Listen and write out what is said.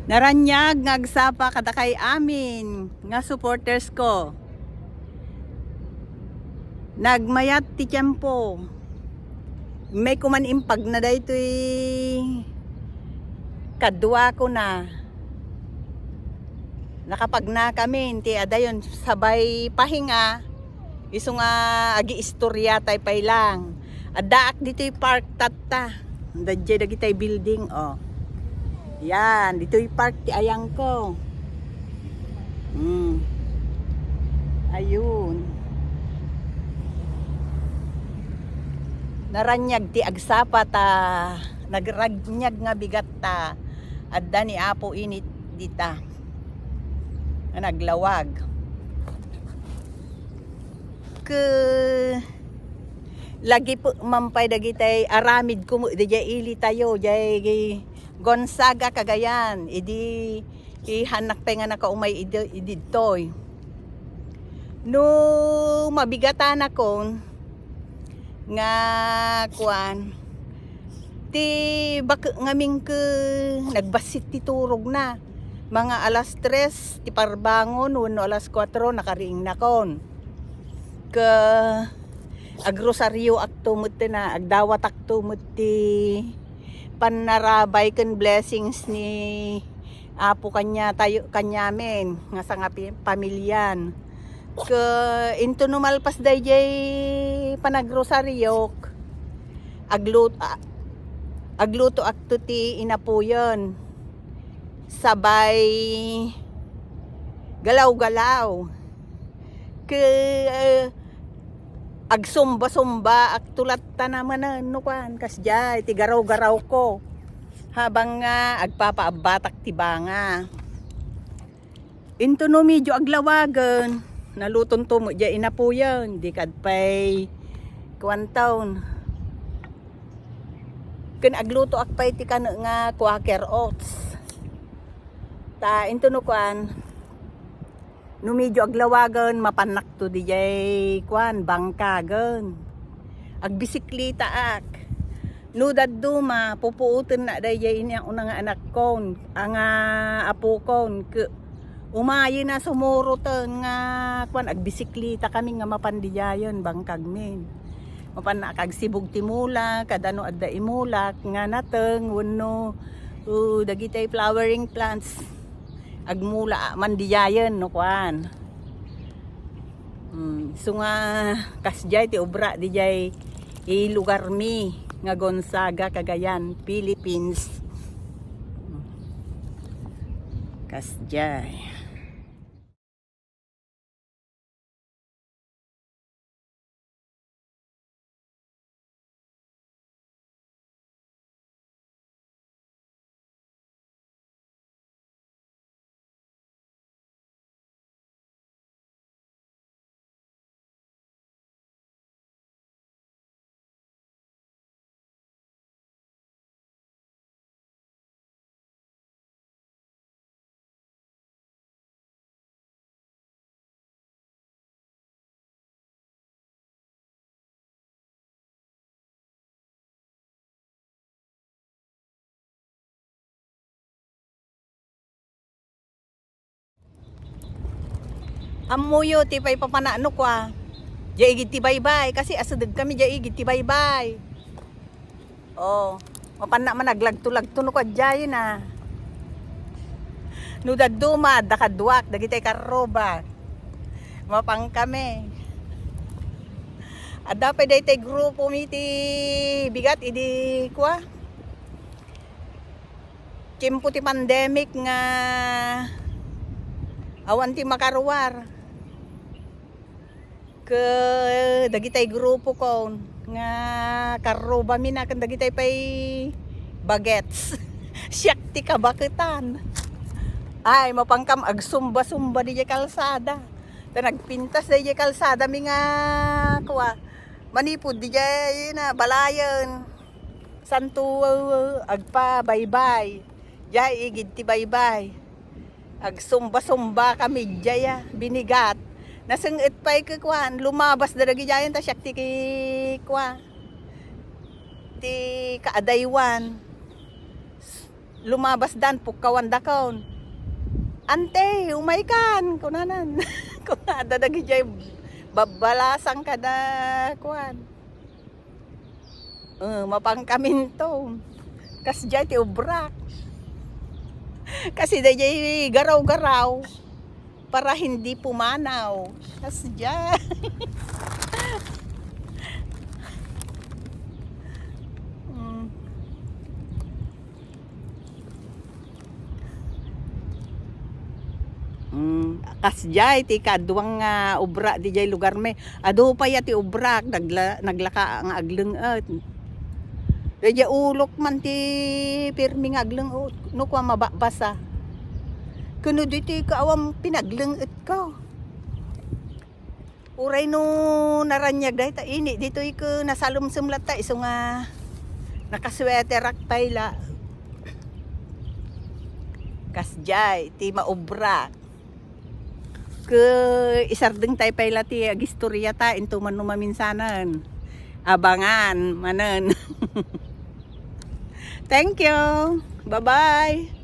Naranyag ngagsapa kada kay amin nga supporters ko. Nagmayat ti tiyempo. May kuman impag na daytoy kadwa ko na. Nakapag na kami ti adayon sabay pahinga. Isu nga agi istorya tay pay lang. Adaak dito'y park tatta. Dadya dagitay building oh. Yan, dito'y park ti ayang ko. Ayun. Naranyag ti agsapa ta. Nagragnyag nga bigat ta. Adda ni Apo init dita. Naglawag. Lagi po mampay dagitay aramid ko dijay ili tayo jay Gonzaga Cagayan idi ihanak pa nga nakaumay ididtoy no mabigatan ako nga kuan ti bak ngaming ke nagbasit ti turog na mga alas 3 ti parbangon wenno alas 4 nakariing nakon ke agrosaryo akto muti na agdawat akto muti panarabay ken blessings ni Apo kanya tayo kanyamen nga sa nga pamilyan ke into numalpas dayjay panagrosaryo agluto akto ti inapuyon sabay galaw-galaw ke agsumba-sumba aktulat ta naman no kan kasjay ti garaw-garaw ko habang nga agpapaabatak ti banga into no medyo aglawagan naluton to mo dya inapuyan di kadpay kuantaon ken agluto akpay ti kan nga Quaker Oats ta into no kan no medyo aglawagan mapanak to dijay kwan bangkagan agbisiklita ak no dadduma pupuuten na dayjay ini ang unang anak kon ang apo kon ke umayi na sumuruten nga kwan agbisiklita kami nga mapandiyayon bangkag men mapanak ag sibug timula kadano adda imulak nga nateng wenno dagitay flowering plants agmula mandiyayen no kwan so nga kasjay ti obra dijay lugar mi nga Gonzaga Cagayan Philippines kasjay amuyo ti pay papanano kwa jay igid ti baybay kasi asadeg kami jay igid ti baybay oh mapanna man naglagto-lagto no kadjay na no dadduma dakadwak dagitay karoba mapang kami adda pa daytay grupo mi ti bigat idi kwa tiempo ti pandemic nga awan ti makaruwar ke dagitay grupo ko nga karoba mi na kan dagitay pay bagets siyak ti kabaketan ay mapangkam agsumba-sumba di kalsada ta nagpintas di kalsada mi nga kuwa manipud di na balayan santo agpa baybay jay igid ti baybay agsumba-sumba kami jaya binigat nasengit pay ke kwan lumabas daragi jayan ta siyak ti kwa ti kaadaywan lumabas dan pukawan dakon. Ante, umay kan kunanan. Kunada dagi jay babalasang kada kuan. Mapangkaminto. Kas jay ti ubrak. Kasi dayay garaw-garaw para hindi pumanaw. Kas jay. Kasjay ti kaduang nga ubra di jay lugar me. Ado pa ya ti ubrak naglaka nga aglenget. Di ulok man ti pirmi nga aglenget no kwa mababasa. Kuno diti kaawam pinaglenget ko. Uray no naranyag dahi ta ini dito ko nasalumsumlat ta iso nga nakasweter ak payla. Kasjay ti maubrak. Ke isardeng tayo pala ti agistorya ta into man maminsanan. Abangan manen. Thank you. Bye-bye.